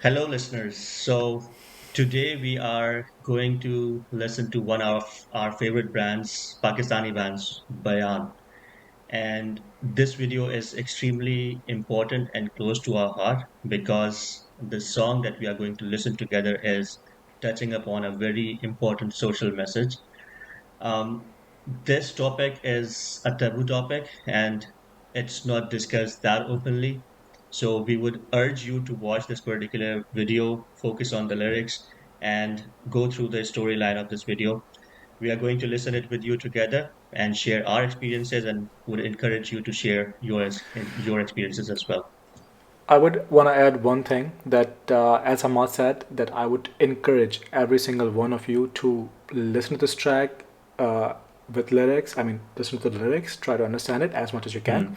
Hello, listeners. Today we are going to listen to one of our favorite brands, Pakistani bands, Bayaan. And this video is extremely important and close to our heart because the song that we are going to listen together is touching upon a very important social message. This topic is a taboo topic and it's not discussed that openly. So we would urge you to watch this particular video, focus on the lyrics, and go through the storyline of this video. We are going to listen it with you together and share our experiences and would encourage you to share your experiences as well. I would want to add one thing that, as Ahmad said, that I would encourage every single one of you to listen to this track uh, with lyrics. I mean, listen to the lyrics, try to understand it as much as you can, Hmm.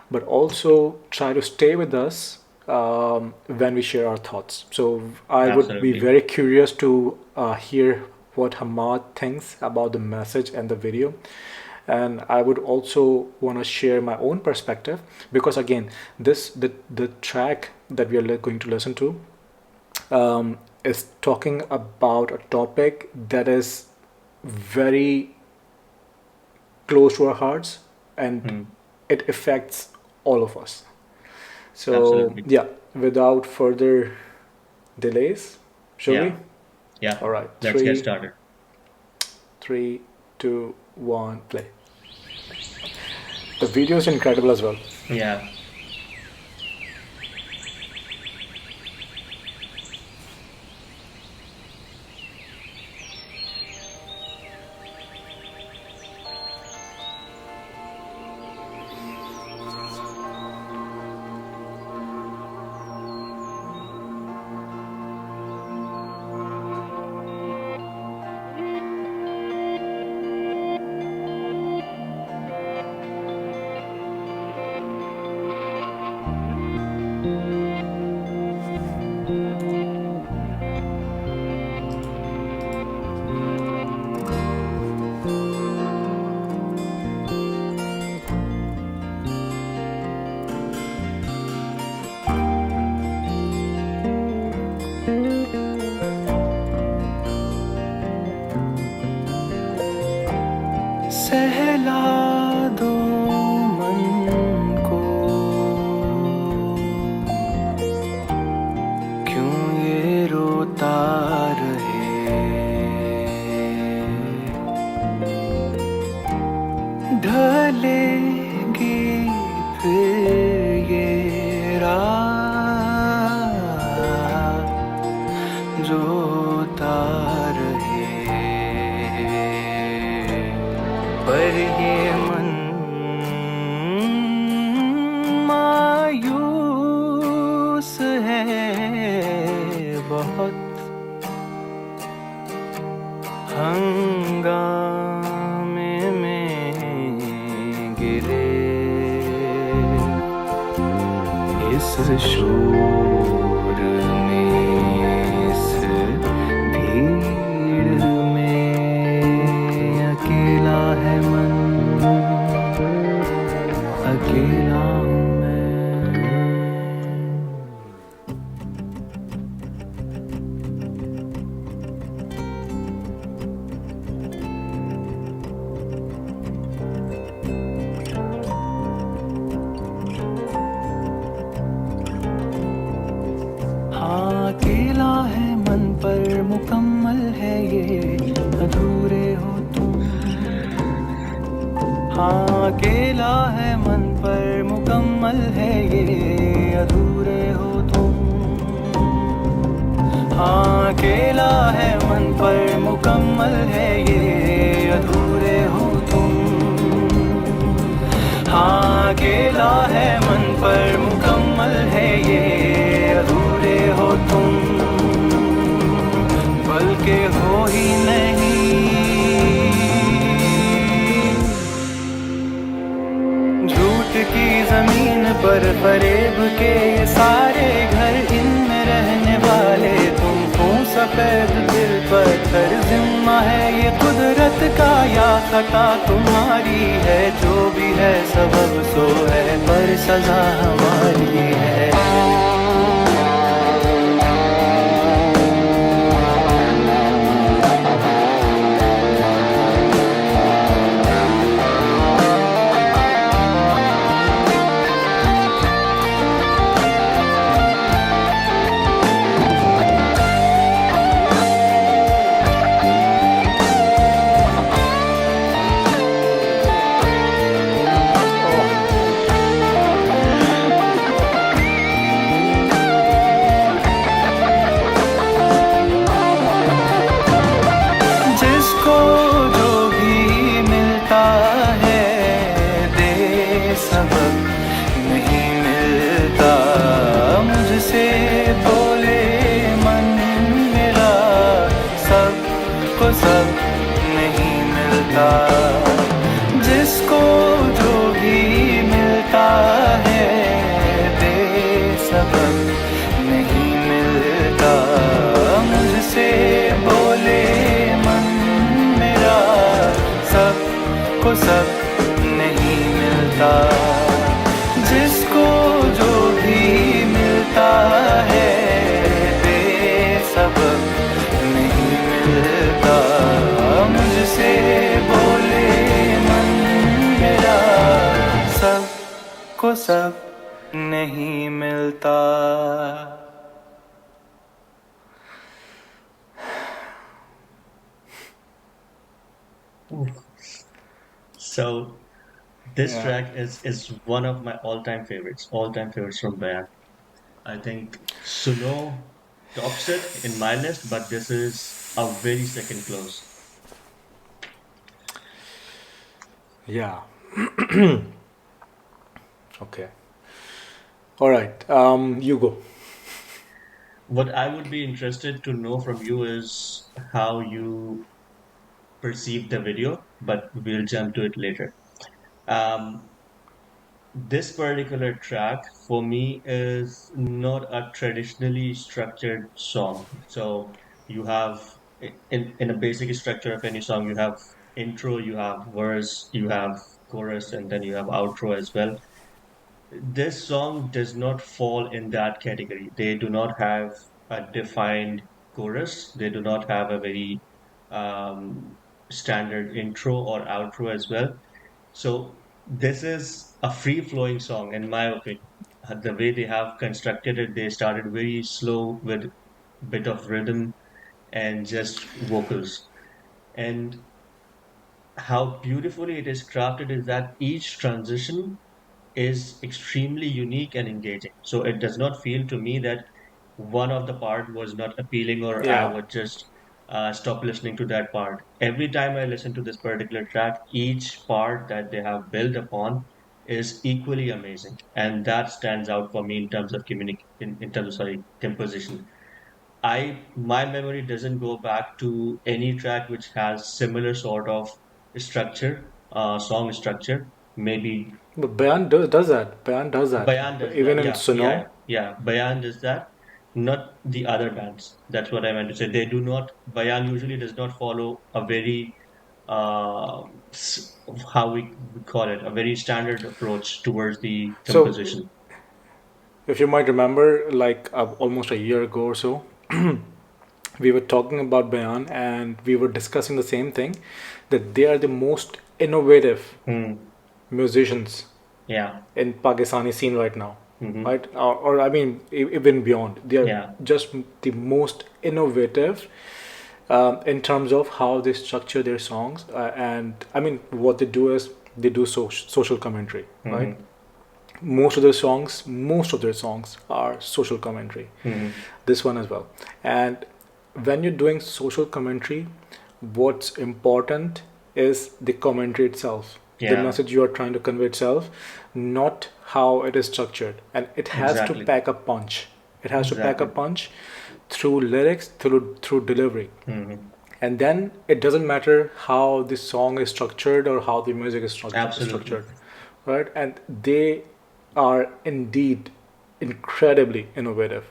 but also try to stay with us when we share our thoughts. So I would be Absolutely. very curious to hear what Hamad thinks about the message and the video. And I would also want to share my own perspective because again, the track that we are going to listen to is talking about a topic that is very close to our hearts and Hmm. it affects all of us. So, Absolutely. yeah, without further delays, shall we? Yeah. Yeah. All right, Let's get started. three, two, one, play. The video is incredible as well. Yeah. सहला दो मन को क्यों ये रोता रहे ढलेगी फिर ये रात जो रहे पर ये मन मायूस है बहुत हंगामे में गिरे इस शोर में इस भीड़ में अकेला है मन अकेला हूँ मैं हाँ अकेला है मन पर मुकम्मल है ये अधूरे हो तुम हाँ अकेला है मन पर मुकम्मल है ये अधूरे हो तुम हाँ अकेला है मन पर मुकम्मल है ये अधूरे हो तुम हाँ अकेला है मन पर मुकम्मल है ये अधूरे हो तुम बल्कि हो ही नहीं झूठ की जमीन पर फरेब के ये सारे घर इनमें रहने वाले तुम हो सफेद दिल पत्थर जिम्मा है ये कुदरत का या खता तुम्हारी है जो भी है सबब सो है पर सजा हमारी है जिसको सब नहीं मिलता. So this Yeah. track is one of my all-time favorites from Bayaan. I think Suno tops it in my list, but this is a very second close. Yeah. Okay. All right. You go. What I would be interested to know from you is how you perceive the video, but we'll jump to it later. Um, this particular track for me is not a traditionally structured song. So you have in a basic structure of any song, you have intro, you have verse, you have chorus, and then you have outro as well. This song does not fall in that category. They do not have a defined chorus. They do not have a very standard intro or outro as well. So this is a free-flowing song, in my opinion. The way they have constructed it, they started very slow with bit of rhythm and just vocals. And how beautifully it is crafted is that each transition is extremely unique and engaging. So it does not feel to me that one of the part was not appealing or I Yeah. would just stop listening to that part. Every time I listen to this particular track, each part that they have built upon is equally amazing, and that stands out for me in terms of in terms of sorry composition. My memory doesn't go back to any track which has similar sort of structure, song structure. Maybe But does that. Bayan does that. Bayan does Even that. in Yeah, yeah, Suno. yeah. Bayan does that. Not the other bands. That's what I meant to say. They do not. Bayan usually does not follow a very uh, s- how we call it, a very standard approach towards the So, composition. if you might remember, like almost a year ago or so, we were talking about Bayan and we were discussing the same thing, that they are the most innovative Hmm. musicians Yeah. in Pakistani scene right now, Hmm. right? Or I mean, even beyond. They are Yeah. just the most innovative in terms of how they structure their songs. And I mean, what they do is they do social commentary, right? Hmm. Most of their songs are social commentary. Hmm. This one as well. And when you're doing social commentary, what's important is the commentary itself, the Yeah. message you are trying to convey itself, not how it is structured. And it has to Exactly. pack a punch. It has to pack a Exactly. punch through lyrics, through delivery. Hmm. And then it doesn't matter how the song is structured or how the music is Absolutely. structured, right? And they are indeed incredibly innovative.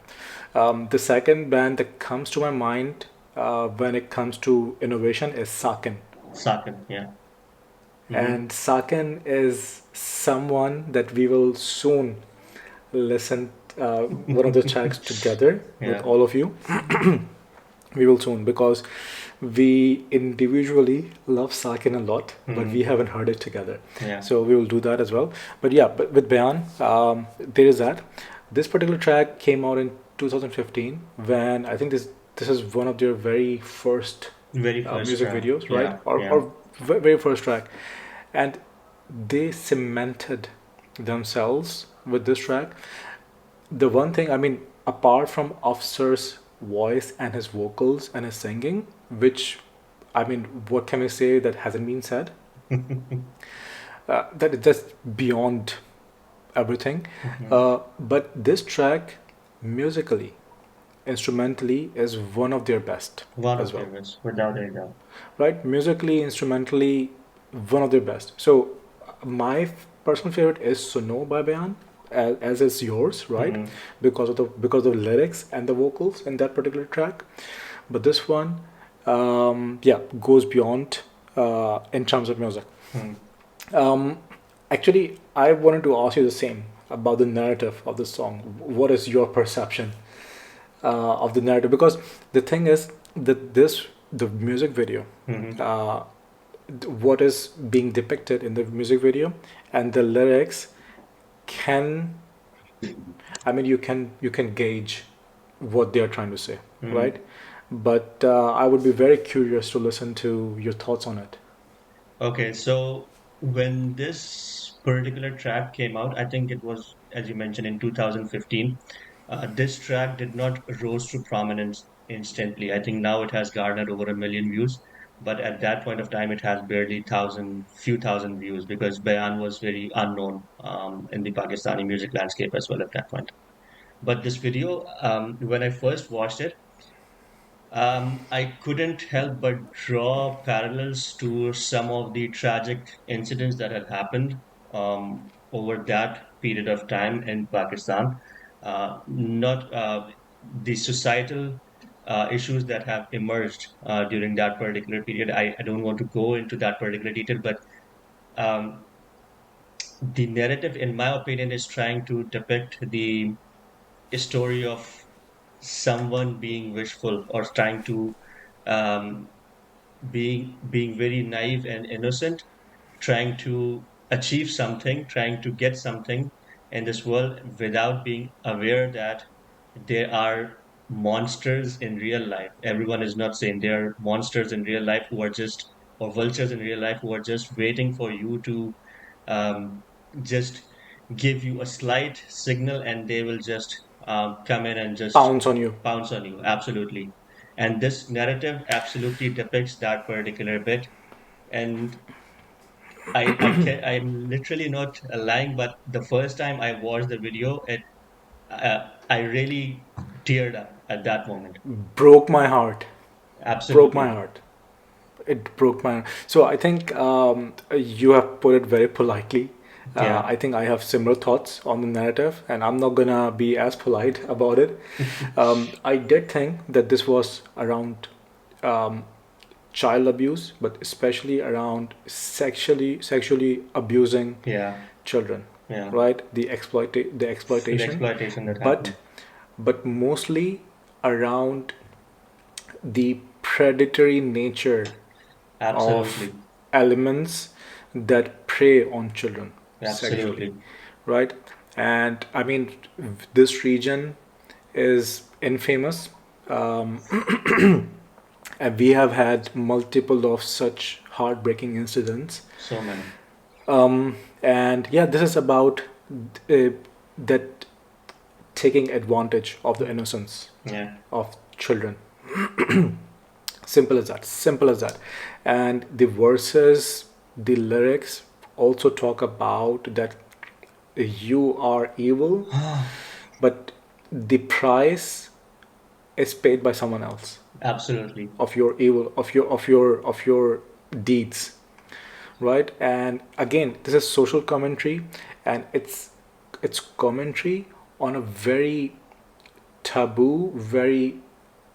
The second band that comes to my mind when it comes to innovation is Sakin. Sakin. Yeah. Hmm. And Sakin is someone that we will soon listen one of the tracks together with Yeah. all of you. We will soon, because we individually love Sakin a lot, but we Hmm. haven't heard it together. Yeah. So we will do that as well. But yeah, but with Bayan, there is that. This particular track came out in 2015, when I think this is one of their very first Very first music track. videos, right? Yeah. Yeah. Or very first track, and they cemented themselves with this track. The one thing, I mean, apart from Afsar's voice and his vocals and his singing, which, I mean, what can we say that hasn't been said? That is just beyond everything. Mhm. But this track, musically, instrumentally, is one of their best One as of well, their best, without a doubt. right? Musically, instrumentally, one of their best. So, my personal favorite is Suno by Bayan, as is yours, right? Hmm. Because of the lyrics and the vocals in that particular track. But this one, yeah, goes beyond in terms of music. Hmm. Um, Actually, I wanted to ask you the same about the narrative of the song. What is your perception of the narrative? Because the thing is that the music video, Hmm. uh, what is being depicted in the music video, and the lyrics can, I mean, you can gauge what they are trying to say, Mhm. right? But I would be very curious to listen to your thoughts on it. Okay, so when this particular track came out, I think it was, as you mentioned, in 2015. This track did not rose to prominence instantly. I think now it has garnered over 1 million views, but at that point of time, it has barely few thousand views because Bayan was very unknown in the Pakistani music landscape as well at that point. But this video, when I first watched it, I couldn't help but draw parallels to some of the tragic incidents that had happened over that period of time in Pakistan. Not the societal issues that have emerged during that particular period. I don't want to go into that particular detail, but um, the narrative, in my opinion, is trying to depict the story of someone being wishful or trying to um, being very naive and innocent, trying to achieve something, trying to get something in this world without being aware that there are monsters in real life. Everyone is not saying there are monsters in real life who are just, or vultures in real life who are just waiting for you to um, just give you a slight signal and they will just come in and just Pounce on you. pounce on you. Absolutely. And this narrative absolutely depicts that particular bit. And I'm literally not lying, but the first time I watched the video, I really teared up at that moment. Broke my heart. Broke my Absolutely. heart. It broke my heart. So I think you have put it very politely. Yeah. I think I have similar thoughts on the narrative, and I'm not gonna be as polite about it. I did think that this was around um, child abuse, but especially around sexually abusing Yeah. children, Yeah. right? The The exploitation, exploitation that but happened. mostly around the predatory nature of Absolutely. elements that prey on children sexually, Absolutely. right? And I mean, this region is infamous, um, and we have had multiple of such heartbreaking incidents. So many. And yeah, this is about uh, that taking advantage of the innocence Yeah. of children. Simple as that. Simple as that. And the verses, the lyrics also talk about that you are evil, but the price is paid by someone else Absolutely. of your evil, of your deeds, right? And again, this is social commentary, and it's commentary on a very taboo, very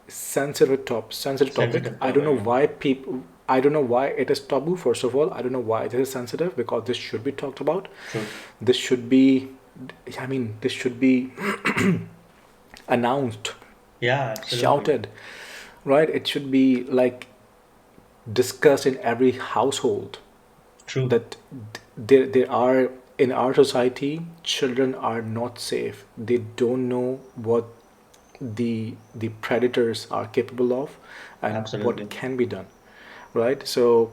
sensitive topic. Sensitive I don't topic. know Yeah. why people. I don't know why it is taboo. First of all, I don't know why this is sensitive, because this should be talked about. True. This should be. I mean, this should be announced, Yeah. Absolutely. shouted, right? It should be like discussed in every household True. that there are, in our society, children are not safe. They don't know what the predators are capable of and what Absolutely. can be done, right? So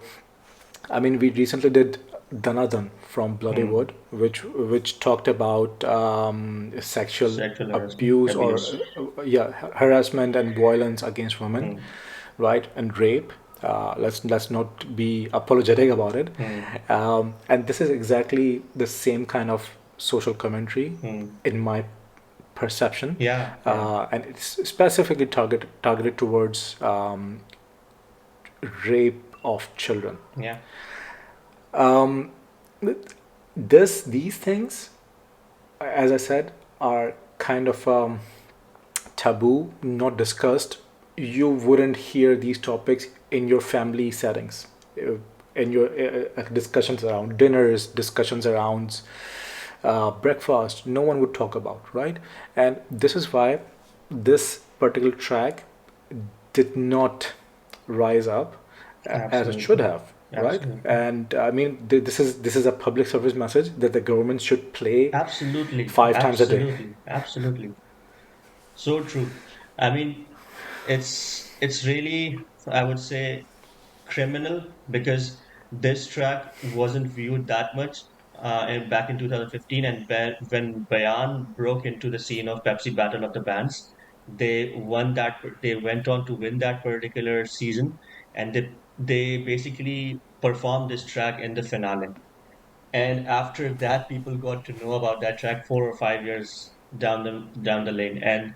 I mean, we recently did Danadan from Bloodywood, Hmm. which talked about sexual Sexual harassment, abuse, or abuse. yeah, harassment and violence against women, Hmm. right, and rape. Let's not be apologetic about it. Hmm. And this is exactly the same kind of social commentary, Hmm. in my perception, Yeah. Yeah. and it's specifically targeted towards rape of children. Yeah. Um, these things, as I said, are kind of taboo, not discussed. You wouldn't hear these topics in your family settings, in your discussions around dinners, discussions around breakfast. No one would talk about, right? And this is why this particular track did not rise up as it should Absolutely. have. right? Absolutely. And I mean, this is a public service message that the government should play Absolutely. 5 times a day. Absolutely. Absolutely. So true. I mean, it's really, I would say, criminal because this track wasn't viewed that much back in 2015, and when Bayaan broke into the scene of Pepsi Battle of the Bands, they went on to win that particular season, and they basically performed this track in the finale. And after that, people got to know about that track 4 or 5 years down the lane, and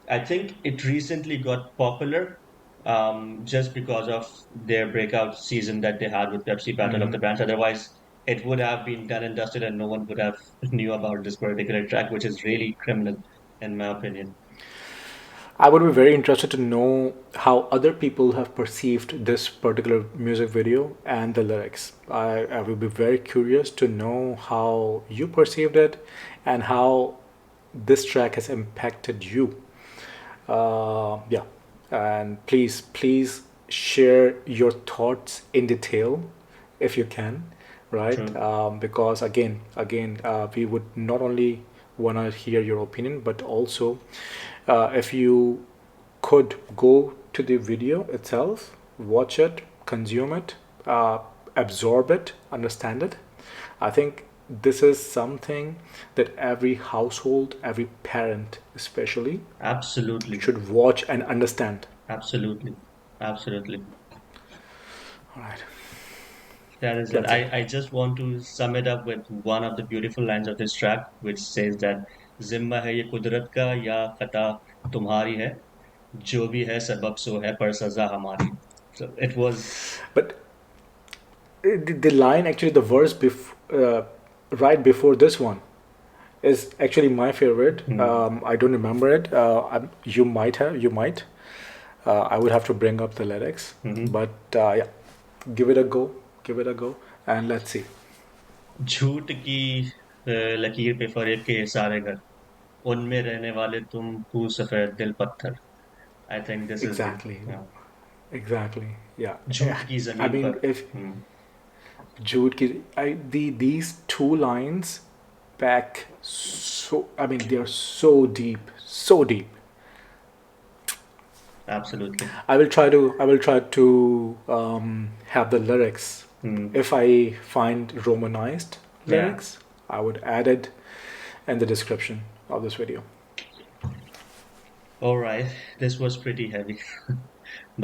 I think it recently got popular just because of their breakout season that they had with Pepsi Battle of the Bands. Otherwise, it would have been done and dusted, and no one would have knew about this particular track, which is really criminal, in my opinion. I would be very interested to know how other people have perceived this particular music video and the lyrics. I will be very curious to know how you perceived it and how this track has impacted you. Yeah, and please share your thoughts in detail if you can, right? True. Because we would not only want to hear your opinion, but also if you could go to the video itself, watch it, consume it, absorb it, understand it. I think this is something that every household, every parent especially, Absolutely. should watch and understand. Absolutely. Absolutely. All right, That is it. that's it. I just want to sum it up with one of the beautiful lines of this track, which says that जिम्मा है ये कुदरत का या खता तुम्हारी है जो भी है सबब सो है पर सजा हमारी. So it was But the line, actually, the verse right before this one is actually my favorite. hmm, I don't remember it. You might have, you might. I would have to bring up the lyrics, hmm. but yeah, give it a go. Give it a go, and let's see. झूठ की लकीर पे फरेब के ये सारे घर उनमें रहने वाले तुम हूँ सफेद दिल पत्थर. I think this is the Exactly, yeah. exactly. Yeah, झूठ की I जमीन mean, पर. if Hmm. Jude, these two lines back, so I mean, they are so deep, so deep. Absolutely. I will try to have the lyrics. Hmm. If I find romanized Yeah. lyrics, I would add it in the description of this video. All right. This was pretty heavy.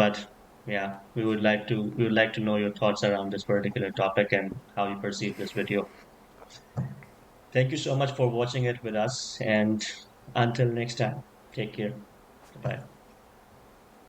But yeah, we would like to know your thoughts around this particular topic and how you perceive this video. Thank you so much for watching it with us, and until next time, take care. Bye.